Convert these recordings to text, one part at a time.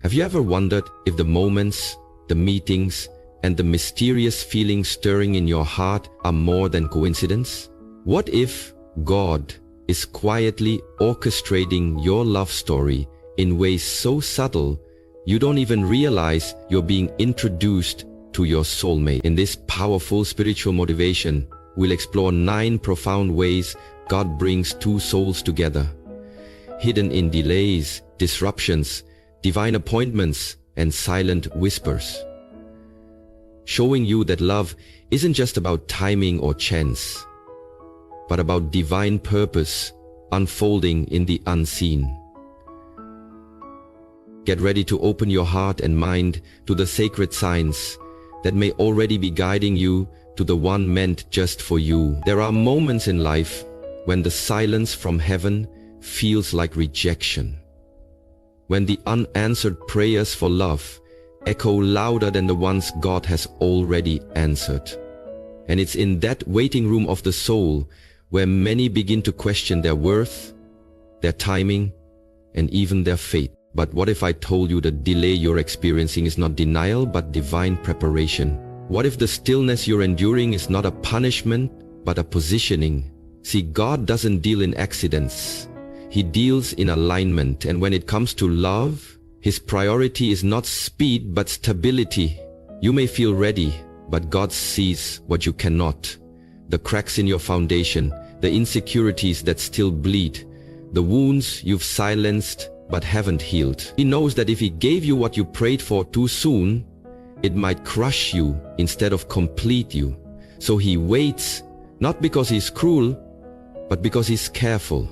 Have you ever wondered if the moments, the meetings, and the mysterious feelings stirring in your heart are more than coincidence? What if God is quietly orchestrating your love story in ways so subtle you don't even realize you're being introduced to your soulmate? In this powerful spiritual motivation, we'll explore 9 profound ways God brings 2 souls together, hidden in delays, disruptions, divine appointments, and silent whispers, showing you that love isn't just about timing or chance, but about divine purpose unfolding in the unseen. Get ready to open your heart and mind to the sacred signs that may already be guiding you to the one meant just for you. There are moments in life when the silence from heaven feels like rejection, when the unanswered prayers for love echo louder than the ones God has already answered. And it's in that waiting room of the soul where many begin to question their worth, their timing, and even their fate. But what if I told you the delay you're experiencing is not denial but divine preparation? What if the stillness you're enduring is not a punishment but a positioning? See, God doesn't deal in accidents. He deals in alignment, and when it comes to love, His priority is not speed but stability. You may feel ready, but God sees what you cannot. The cracks in your foundation, the insecurities that still bleed, the wounds you've silenced but haven't healed. He knows that if He gave you what you prayed for too soon, it might crush you instead of complete you. So He waits, not because He's cruel, but because He's careful.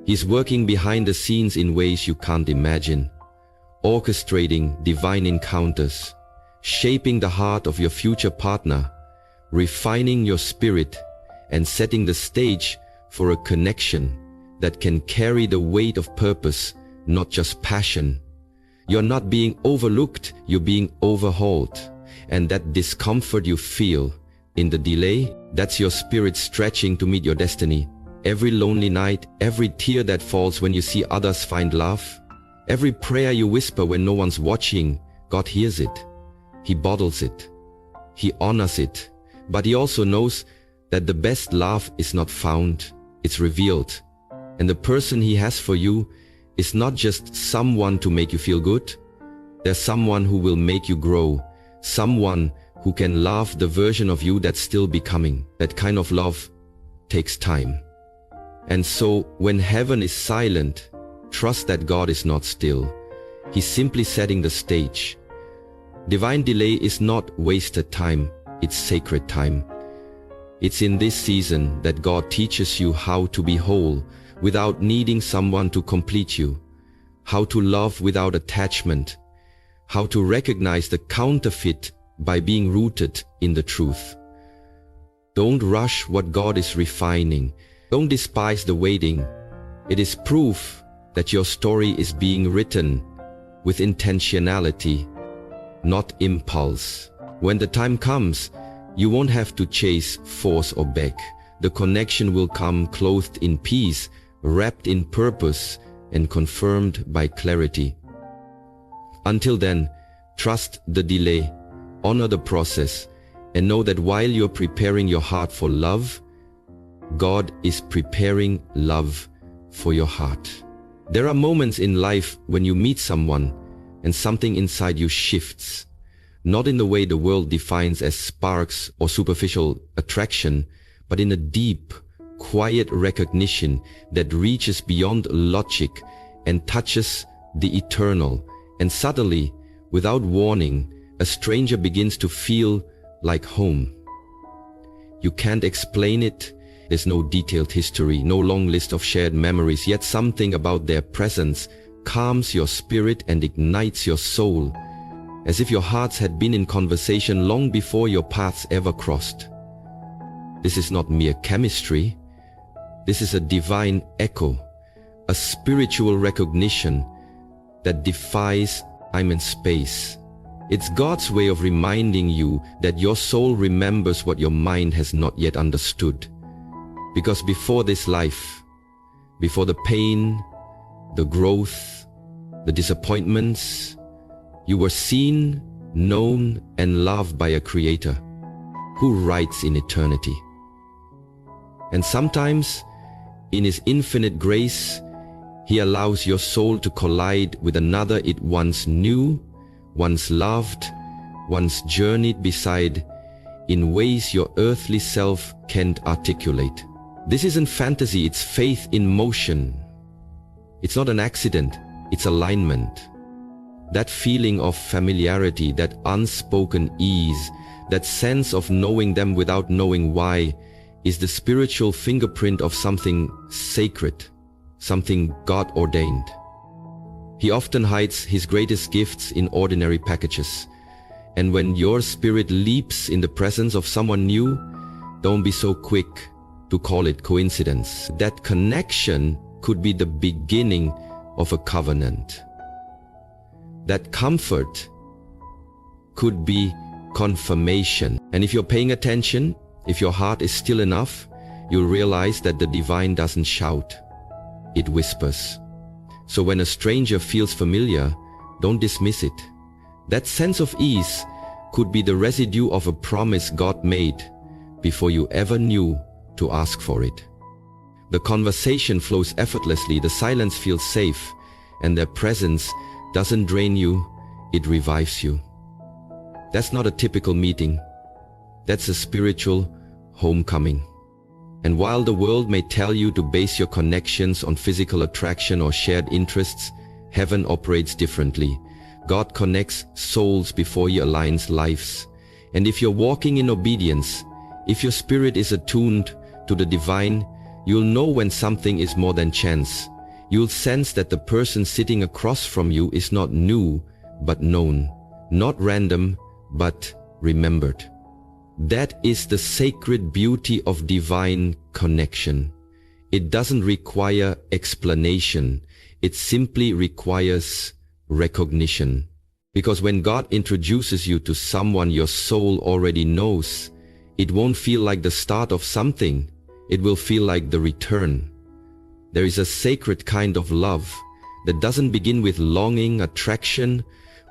He's working behind the scenes in ways you can't imagine, orchestrating divine encounters, shaping the heart of your future partner, refining your spirit, and setting the stage for a connection that can carry the weight of purpose, not just passion. You're not being overlooked, you're being overhauled. And that discomfort you feel in the delay, that's your spirit stretching to meet your destiny. Every lonely night, every tear that falls when you see others find love, every prayer you whisper when no one's watching, God hears it. He bottles it. He honors it. But He also knows that the best love is not found, it's revealed. And the person He has for you is not just someone to make you feel good. There's someone who will make you grow, someone who can love the version of you that's still becoming. That kind of love takes time. And so, when heaven is silent, trust that God is not still. He's simply setting the stage. Divine delay is not wasted time, it's sacred time. It's in this season that God teaches you how to be whole without needing someone to complete you, how to love without attachment, how to recognize the counterfeit by being rooted in the truth. Don't rush what God is refining. Don't despise the waiting. It is proof that your story is being written with intentionality, not impulse. When the time comes, you won't have to chase, force, or beg. The connection will come clothed in peace, wrapped in purpose, and confirmed by clarity. Until then, trust the delay, honor the process, and know that while you're preparing your heart for love, God is preparing love for your heart. There are moments in life when you meet someone and something inside you shifts, not in the way the world defines as sparks or superficial attraction, but in a deep, quiet recognition that reaches beyond logic and touches the eternal. And suddenly, without warning, a stranger begins to feel like home. You can't explain it. There's no detailed history, no long list of shared memories, yet something about their presence calms your spirit and ignites your soul, as if your hearts had been in conversation long before your paths ever crossed. This is not mere chemistry. This is a divine echo, a spiritual recognition that defies time and space. It's God's way of reminding you that your soul remembers what your mind has not yet understood. Because before this life, before the pain, the growth, the disappointments. You were seen, known, and loved by a creator who writes in eternity. And sometimes, in his infinite grace, he allows your soul to collide with another it once knew, once loved, once journeyed beside, in ways your earthly self can't articulate. This isn't fantasy, it's faith in motion. It's not an accident, it's alignment. That feeling of familiarity, that unspoken ease, that sense of knowing them without knowing why, is the spiritual fingerprint of something sacred, something God ordained. He often hides his greatest gifts in ordinary packages. And when your spirit leaps in the presence of someone new, don't be so quick to call it coincidence. That connection could be the beginning of a covenant. That comfort could be confirmation. And if you're paying attention, if your heart is still enough, you'll realize that the divine doesn't shout, it whispers. So when a stranger feels familiar, don't dismiss it. That sense of ease could be the residue of a promise God made before you ever knew to ask for it. The conversation flows effortlessly, the silence feels safe, and their presence doesn't drain you, it revives you. That's not a typical meeting. That's a spiritual homecoming. And while the world may tell you to base your connections on physical attraction or shared interests, heaven operates differently. God connects souls before he aligns lives. And if you're walking in obedience, if your spirit is attuned to the divine, you'll know when something is more than chance. You'll sense that the person sitting across from you is not new, but known. Not random, but remembered. That is the sacred beauty of divine connection. It doesn't require explanation. It simply requires recognition. Because when God introduces you to someone your soul already knows, it won't feel like the start of something. It will feel like the return. There is a sacred kind of love that doesn't begin with longing, attraction,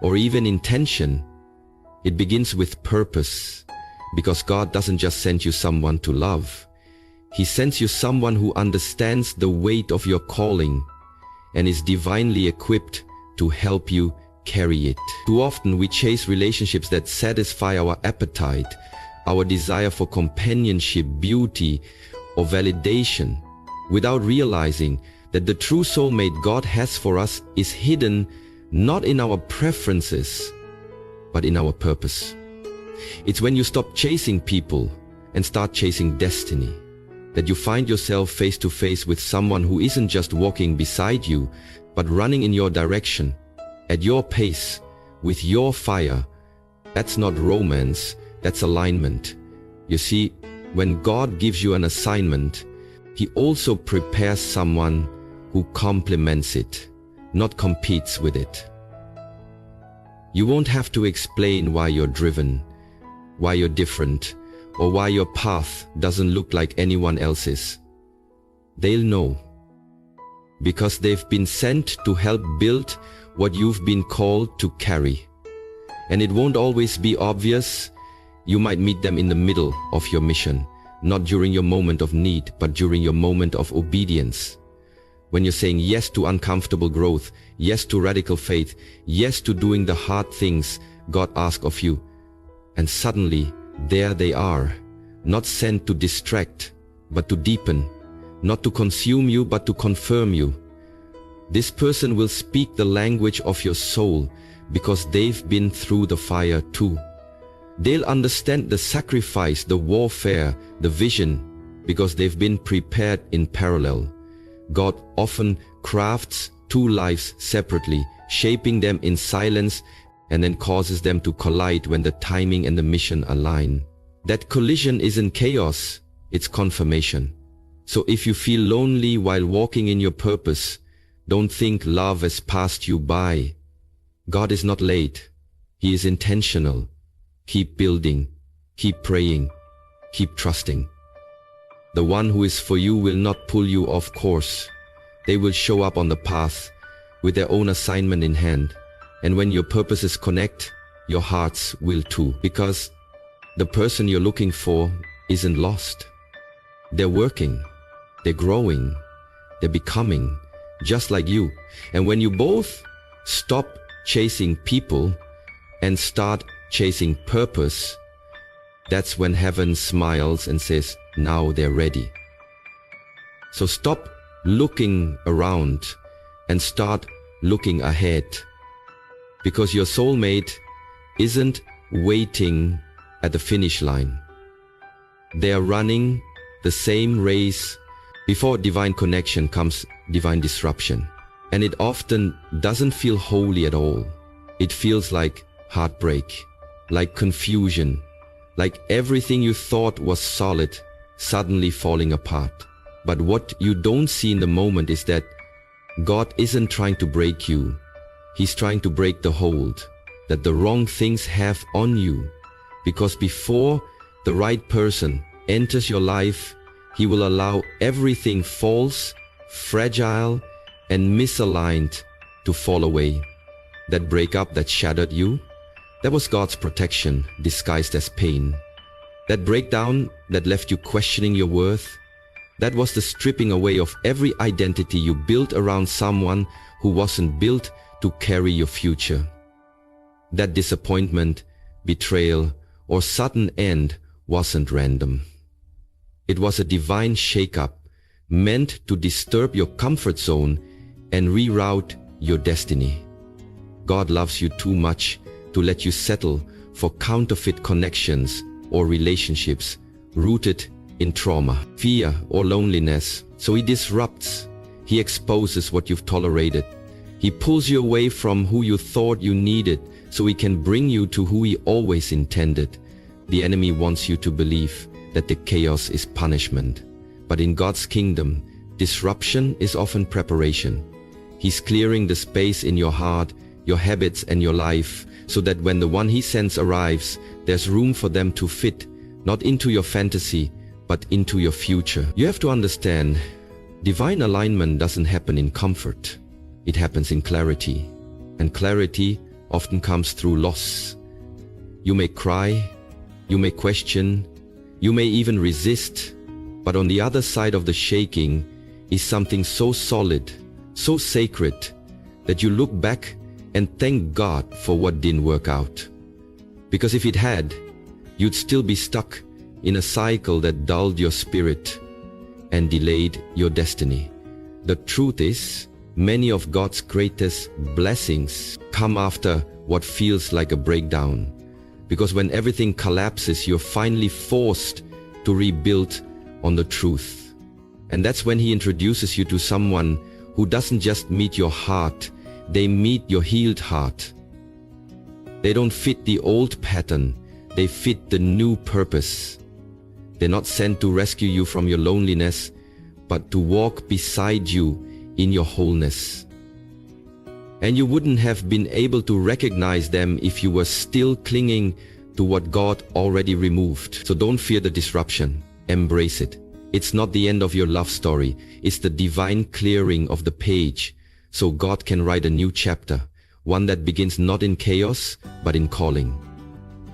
or even intention. It begins with purpose. Because God doesn't just send you someone to love. He sends you someone who understands the weight of your calling and is divinely equipped to help you carry it. Too often we chase relationships that satisfy our appetite, our desire for companionship, beauty, or validation, without realizing that the true soulmate God has for us is hidden not in our preferences, but in our purpose. It's when you stop chasing people and start chasing destiny that you find yourself face to face with someone who isn't just walking beside you, but running in your direction, at your pace, with your fire. That's not romance, that's alignment. You see, when God gives you an assignment, he also prepares someone who complements it, not competes with it. You won't have to explain why you're driven, why you're different, or why your path doesn't look like anyone else's. They'll know. Because they've been sent to help build what you've been called to carry. And it won't always be obvious. You might meet them in the middle of your mission, not during your moment of need, but during your moment of obedience. When you're saying yes to uncomfortable growth, yes to radical faith, yes to doing the hard things God asks of you. And suddenly, there they are, not sent to distract, but to deepen, not to consume you, but to confirm you. This person will speak the language of your soul because they've been through the fire too. They'll understand the sacrifice, the warfare, the vision, because they've been prepared in parallel. God often crafts two lives separately, shaping them in silence, and then causes them to collide when the timing and the mission align. That collision isn't chaos, it's confirmation. So if you feel lonely while walking in your purpose, don't think love has passed you by. God is not late. He is intentional. Keep building, keep praying, keep trusting. The one who is for you will not pull you off course. They will show up on the path with their own assignment in hand. And when your purposes connect, your hearts will too. Because the person you're looking for isn't lost. They're working, they're growing, they're becoming just like you. And when you both stop chasing people and start chasing purpose, that's when heaven smiles and says, now they're ready. So stop looking around and start looking ahead. Because your soulmate isn't waiting at the finish line. They are running the same race. Before divine connection comes divine disruption. And it often doesn't feel holy at all. It feels like heartbreak, like confusion, like everything you thought was solid suddenly falling apart. But what you don't see in the moment is that God isn't trying to break you. He's trying to break the hold that the wrong things have on you. Because before the right person enters your life, He will allow everything false, fragile, and misaligned to fall away. That breakup that shattered you, that was God's protection disguised as pain. That breakdown that left you questioning your worth, that was the stripping away of every identity you built around someone who wasn't built to carry your future. That disappointment, betrayal, or sudden end wasn't random. It was a divine shakeup meant to disturb your comfort zone and reroute your destiny. God loves you too much to let you settle for counterfeit connections or relationships rooted in trauma, fear, or loneliness. So He disrupts. He exposes what you've tolerated. He pulls you away from who you thought you needed so He can bring you to who He always intended. The enemy wants you to believe that the chaos is punishment. But in God's kingdom, disruption is often preparation. He's clearing the space in your heart, your habits, and your life, so that when the one He sends arrives, there's room for them to fit, not into your fantasy, but into your future. You have to understand, divine alignment doesn't happen in comfort. It happens in clarity. And clarity often comes through loss. You may cry, you may question, you may even resist, but on the other side of the shaking is something so solid, so sacred, that you look back and thank God for what didn't work out. Because if it had, you'd still be stuck in a cycle that dulled your spirit and delayed your destiny. The truth is, many of God's greatest blessings come after what feels like a breakdown. Because when everything collapses, you're finally forced to rebuild on the truth. And that's when He introduces you to someone who doesn't just meet your heart, they meet your healed heart. They don't fit the old pattern, they fit the new purpose. They're not sent to rescue you from your loneliness, but to walk beside you in your wholeness. And you wouldn't have been able to recognize them if you were still clinging to what God already removed. So don't fear the disruption, embrace it. It's not the end of your love story, it's the divine clearing of the page, so God can write a new chapter, one that begins not in chaos, but in calling.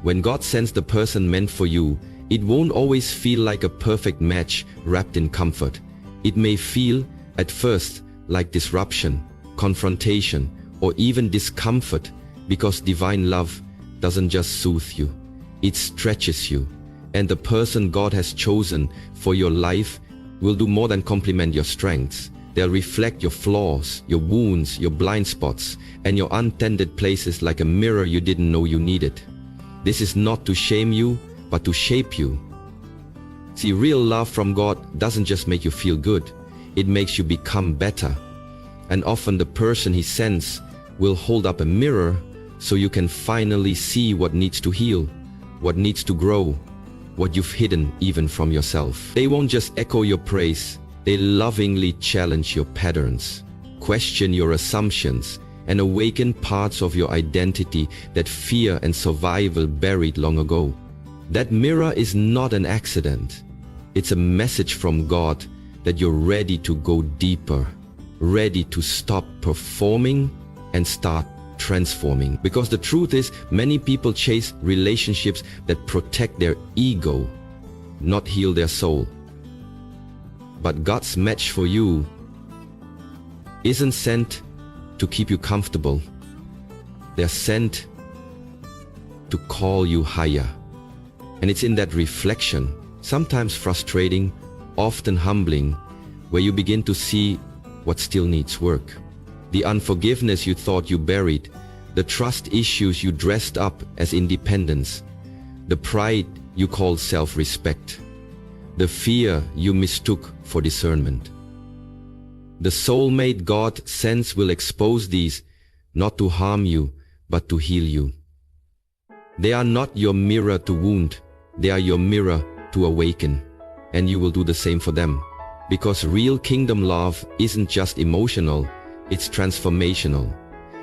When God sends the person meant for you, it won't always feel like a perfect match wrapped in comfort. It may feel, at first, like disruption, confrontation, or even discomfort, because divine love doesn't just soothe you, it stretches you. And the person God has chosen for your life will do more than complement your strengths. They'll reflect your flaws, your wounds, your blind spots, and your untended places like a mirror you didn't know you needed. This is not to shame you, but to shape you. See, real love from God doesn't just make you feel good, it makes you become better. And often the person He sends will hold up a mirror so you can finally see what needs to heal, what needs to grow, what you've hidden even from yourself. They won't just echo your praise, they lovingly challenge your patterns, question your assumptions, and awaken parts of your identity that fear and survival buried long ago. That mirror is not an accident. It's a message from God that you're ready to go deeper, ready to stop performing and start transforming. Because the truth is, many people chase relationships that protect their ego, not heal their soul. But God's match for you isn't sent to keep you comfortable. They're sent to call you higher. And it's in that reflection, sometimes frustrating, often humbling, where you begin to see what still needs work. The unforgiveness you thought you buried, the trust issues you dressed up as independence, the pride you called self-respect, the fear you mistook for discernment. The soulmate God sends will expose these, not to harm you, but to heal you. They are not your mirror to wound, they are your mirror to awaken, and you will do the same for them. Because real kingdom love isn't just emotional, it's transformational.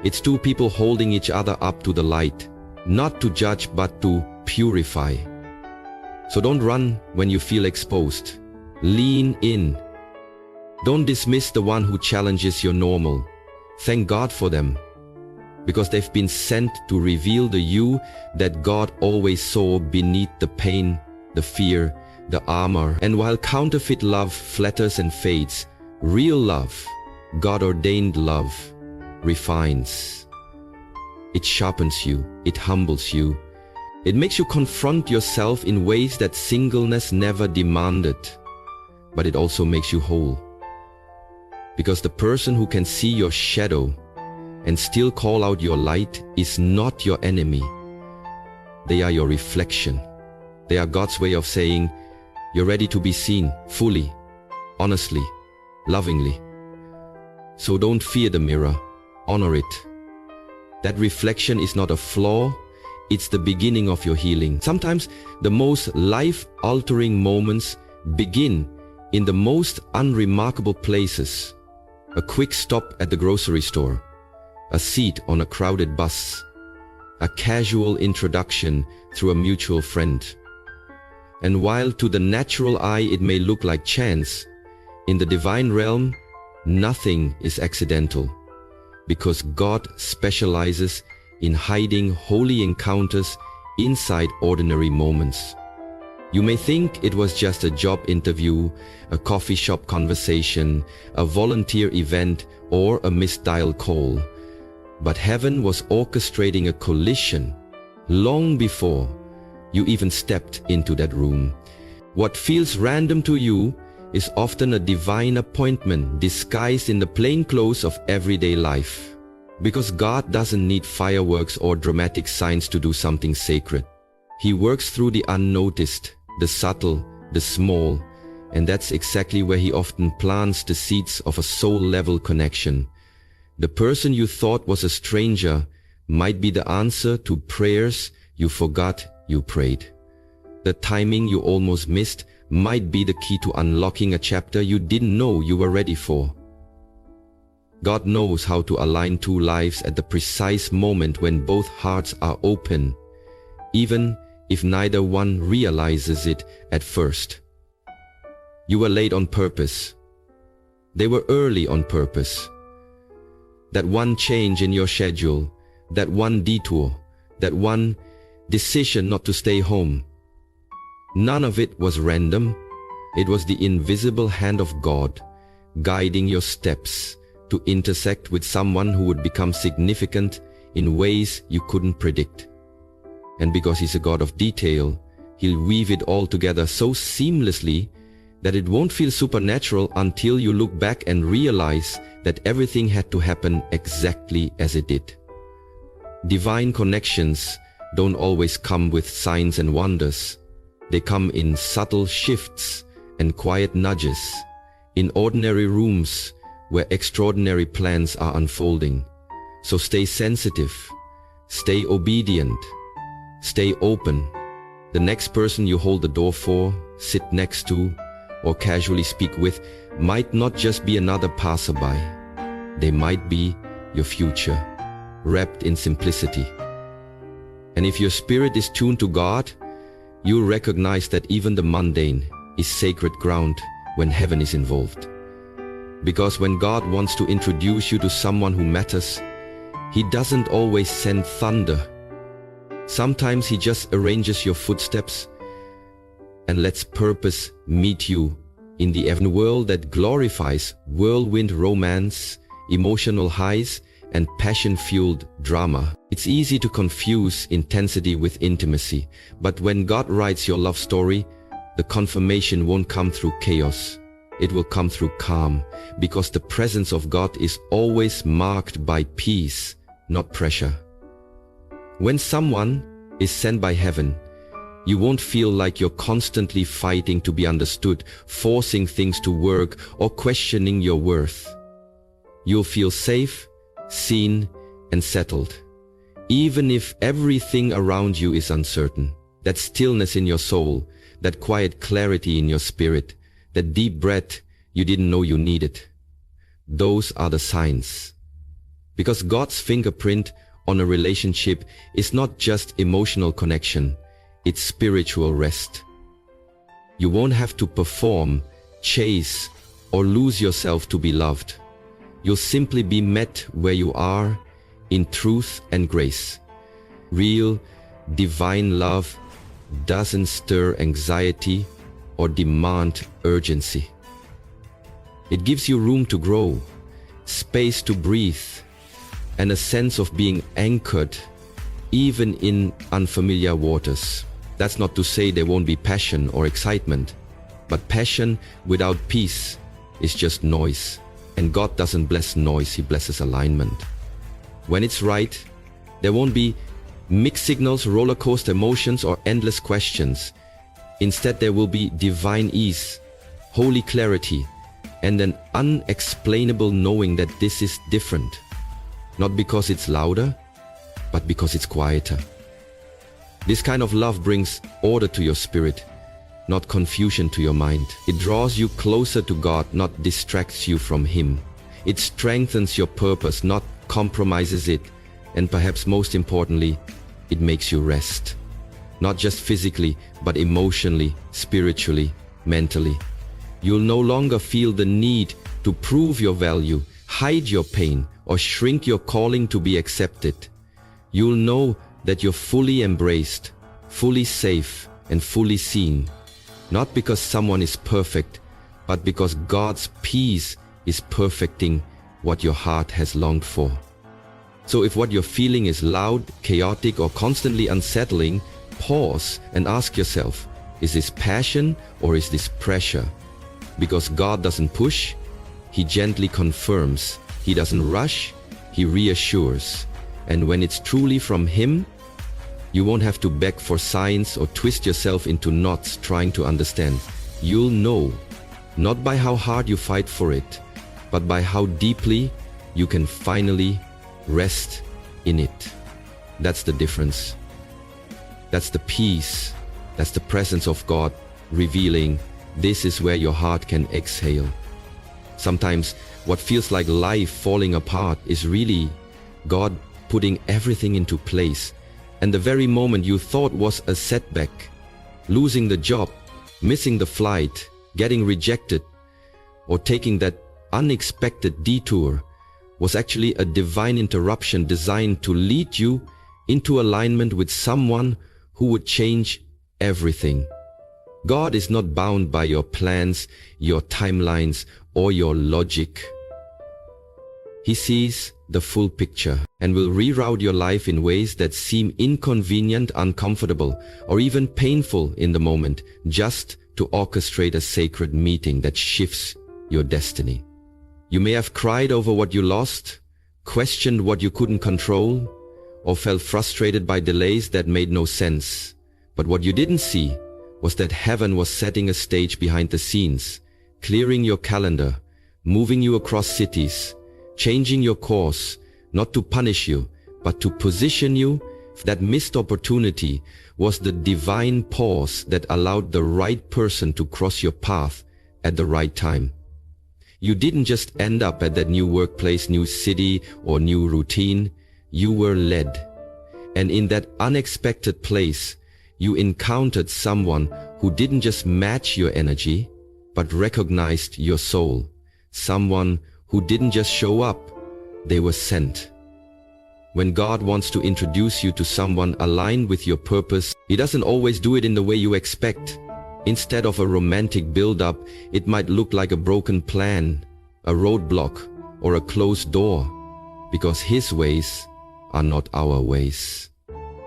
It's two people holding each other up to the light, not to judge but to purify. So don't run when you feel exposed. Lean in. Don't dismiss the one who challenges your normal. Thank God for them, because they've been sent to reveal the you that God always saw beneath the pain, the fear, the armor. And while counterfeit love flatters and fades, real love, God-ordained love, refines. It sharpens you, it humbles you. It makes you confront yourself in ways that singleness never demanded. But it also makes you whole. Because the person who can see your shadow and still call out your light is not your enemy. They are your reflection. They are God's way of saying, you're ready to be seen fully, honestly, lovingly. So don't fear the mirror, honor it. That reflection is not a flaw, it's the beginning of your healing. Sometimes the most life-altering moments begin in the most unremarkable places. A quick stop at the grocery store, a seat on a crowded bus, a casual introduction through a mutual friend. And while to the natural eye it may look like chance, in the divine realm, nothing is accidental, because God specializes in hiding holy encounters inside ordinary moments. You may think it was just a job interview, a coffee shop conversation, a volunteer event, or a missed dial call. But heaven was orchestrating a collision long before you even stepped into that room. What feels random to you is often a divine appointment disguised in the plain clothes of everyday life. Because God doesn't need fireworks or dramatic signs to do something sacred. He works through the unnoticed, the subtle, the small, and that's exactly where He often plants the seeds of a soul-level connection. The person you thought was a stranger might be the answer to prayers you forgot you prayed. The timing you almost missed might be the key to unlocking a chapter you didn't know you were ready for. God knows how to align two lives at the precise moment when both hearts are open, even if neither one realizes it at first. You were late on purpose. They were early on purpose. That one change in your schedule, that one detour, that one decision not to stay home. None of it was random. It was the invisible hand of God guiding your steps to intersect with someone who would become significant in ways you couldn't predict. And because He's a God of detail, He'll weave it all together so seamlessly that it won't feel supernatural until you look back and realize that everything had to happen exactly as it did. Divine connections don't always come with signs and wonders. They come in subtle shifts and quiet nudges, in ordinary rooms where extraordinary plans are unfolding. So stay sensitive, stay obedient, stay open. The next person you hold the door for, sit next to, or casually speak with might not just be another passerby. They might be your future, wrapped in simplicity. And if your spirit is tuned to God, you'll recognize that even the mundane is sacred ground when heaven is involved. Because when God wants to introduce you to someone who matters, He doesn't always send thunder. Sometimes He just arranges your footsteps and lets purpose meet you in the world that glorifies whirlwind romance, emotional highs, and passion-fueled drama. It's easy to confuse intensity with intimacy, but when God writes your love story, the confirmation won't come through chaos. It will come through calm, because the presence of God is always marked by peace, not pressure. When someone is sent by heaven, you won't feel like you're constantly fighting to be understood, forcing things to work, or questioning your worth. You'll feel safe, seen, and settled. Even if everything around you is uncertain, that stillness in your soul, that quiet clarity in your spirit, that deep breath you didn't know you needed, those are the signs. Because God's fingerprint on a relationship is not just emotional connection, it's spiritual rest. You won't have to perform, chase, or lose yourself to be loved. You'll simply be met where you are, in truth and grace. Real, divine love doesn't stir anxiety or demand urgency. It gives you room to grow, space to breathe, and a sense of being anchored even in unfamiliar waters. That's not to say there won't be passion or excitement, but passion without peace is just noise. And God doesn't bless noise, He blesses alignment. When it's right, there won't be mixed signals, roller coaster emotions, or endless questions. Instead, there will be divine ease, holy clarity, and an unexplainable knowing that this is different. Not because it's louder, but because it's quieter. This kind of love brings order to your spirit, not confusion to your mind. It draws you closer to God, not distracts you from Him. It strengthens your purpose, not compromises it. And perhaps most importantly, it makes you rest. Not just physically, but emotionally, spiritually, mentally. You'll no longer feel the need to prove your value, hide your pain, or shrink your calling to be accepted. You'll know that you're fully embraced, fully safe, and fully seen. Not because someone is perfect, but because God's peace is perfecting what your heart has longed for. So if what you're feeling is loud, chaotic, or constantly unsettling, pause and ask yourself, is this passion or is this pressure? Because God doesn't push, He gently confirms. He doesn't rush, He reassures. And when it's truly from Him, you won't have to beg for signs or twist yourself into knots trying to understand. You'll know, not by how hard you fight for it, but by how deeply you can finally rest in it. That's the difference. That's the peace. That's the presence of God revealing this is where your heart can exhale. Sometimes what feels like life falling apart is really God putting everything into place. And the very moment you thought was a setback, losing the job, missing the flight, getting rejected, or taking that unexpected detour, was actually a divine interruption designed to lead you into alignment with someone who would change everything. God is not bound by your plans, your timelines, or your logic. He sees the full picture and will reroute your life in ways that seem inconvenient, uncomfortable, or even painful in the moment, just to orchestrate a sacred meeting that shifts your destiny. You may have cried over what you lost, questioned what you couldn't control, or felt frustrated by delays that made no sense. But what you didn't see was that heaven was setting a stage behind the scenes, clearing your calendar, moving you across cities, changing your course, not to punish you, but to position you. That missed opportunity was the divine pause that allowed the right person to cross your path at the right time. You didn't just end up at that new workplace, new city, or new routine. You were led. And in that unexpected place, you encountered someone who didn't just match your energy, but recognized your soul. someone who didn't just show up, they were sent. When God wants to introduce you to someone aligned with your purpose, He doesn't always do it in the way you expect. Instead of a romantic build-up, it might look like a broken plan, a roadblock, or a closed door, because His ways are not our ways.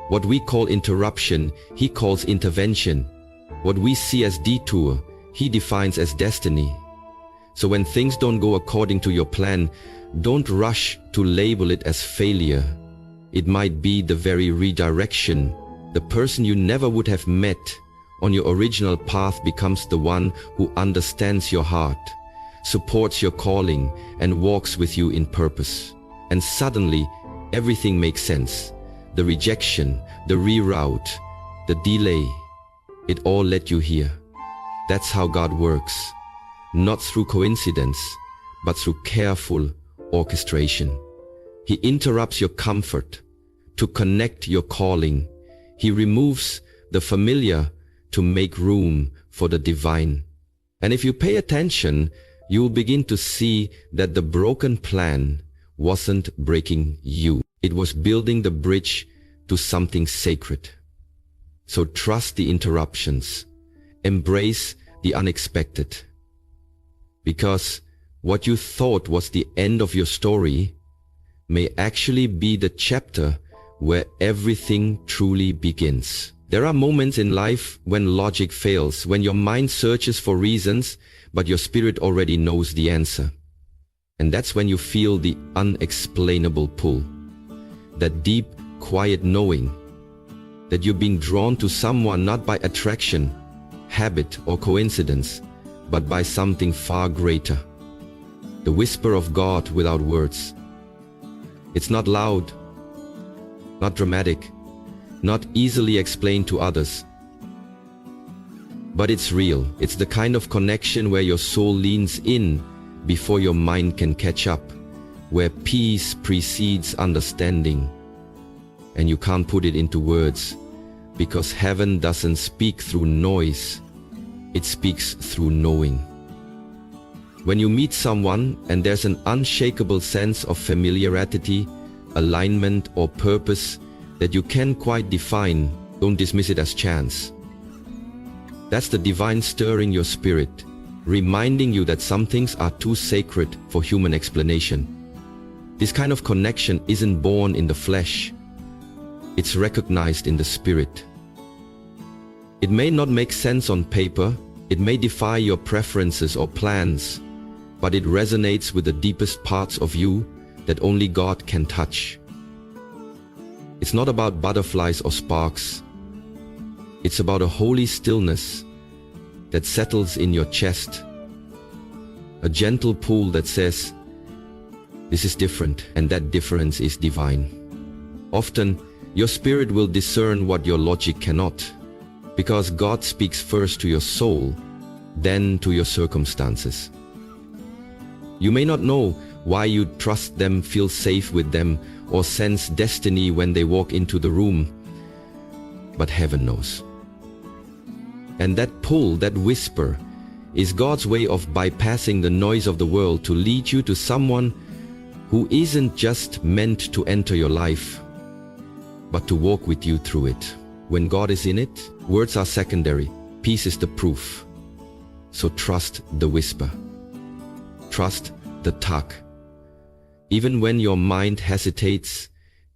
What we call interruption, He calls intervention. What we see as detour, He defines as destiny. So when things don't go according to your plan, don't rush to label it as failure. It might be the very redirection. The person you never would have met on your original path becomes the one who understands your heart, supports your calling, and walks with you in purpose. And suddenly, everything makes sense. The rejection, the reroute, the delay, it all led you here. That's how God works. Not through coincidence, but through careful orchestration. He interrupts your comfort to connect your calling. He removes the familiar to make room for the divine. And if you pay attention, you will begin to see that the broken plan wasn't breaking you. It was building the bridge to something sacred. So trust the interruptions. Embrace the unexpected. Because what you thought was the end of your story may actually be the chapter where everything truly begins. There are moments in life when logic fails, when your mind searches for reasons, but your spirit already knows the answer. And that's when you feel the unexplainable pull, that deep, quiet knowing that you're being drawn to someone not by attraction, habit, or coincidence, but by something far greater. The whisper of God without words. It's not loud, not dramatic, not easily explained to others. But it's real. It's the kind of connection where your soul leans in before your mind can catch up, where peace precedes understanding. And you can't put it into words, because heaven doesn't speak through noise, it speaks through knowing. When you meet someone and there's an unshakable sense of familiarity, alignment, or purpose that you can't quite define, don't dismiss it as chance. That's the divine stirring your spirit, reminding you that some things are too sacred for human explanation. This kind of connection isn't born in the flesh. It's recognized in the spirit. It may not make sense on paper, it may defy your preferences or plans, but it resonates with the deepest parts of you that only God can touch. It's not about butterflies or sparks. It's about a holy stillness that settles in your chest, a gentle pull that says, this is different, and that difference is divine. Often, your spirit will discern what your logic cannot, because God speaks first to your soul, then to your circumstances. You may not know why you trust them, feel safe with them, or sense destiny when they walk into the room, but heaven knows. And that pull, that whisper, is God's way of bypassing the noise of the world to lead you to someone who isn't just meant to enter your life, but to walk with you through it. When God is in it, words are secondary. Peace is the proof. So trust the whisper. Trust the tug. Even when your mind hesitates,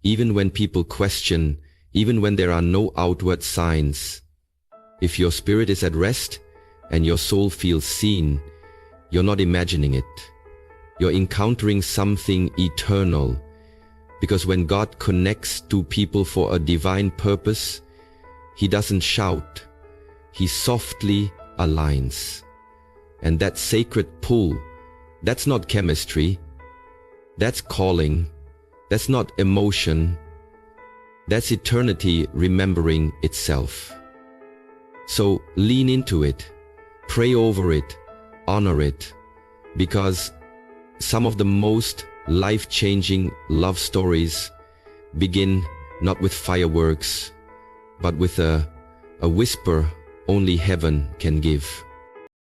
even when people question, even when there are no outward signs, if your spirit is at rest and your soul feels seen, you're not imagining it. You're encountering something eternal. Because when God connects two people for a divine purpose, He doesn't shout, He softly aligns. And that sacred pull, that's not chemistry, that's calling, that's not emotion, that's eternity remembering itself. So lean into it, pray over it, honor it, because some of the most life-changing love stories begin not with fireworks, but with a whisper only heaven can give.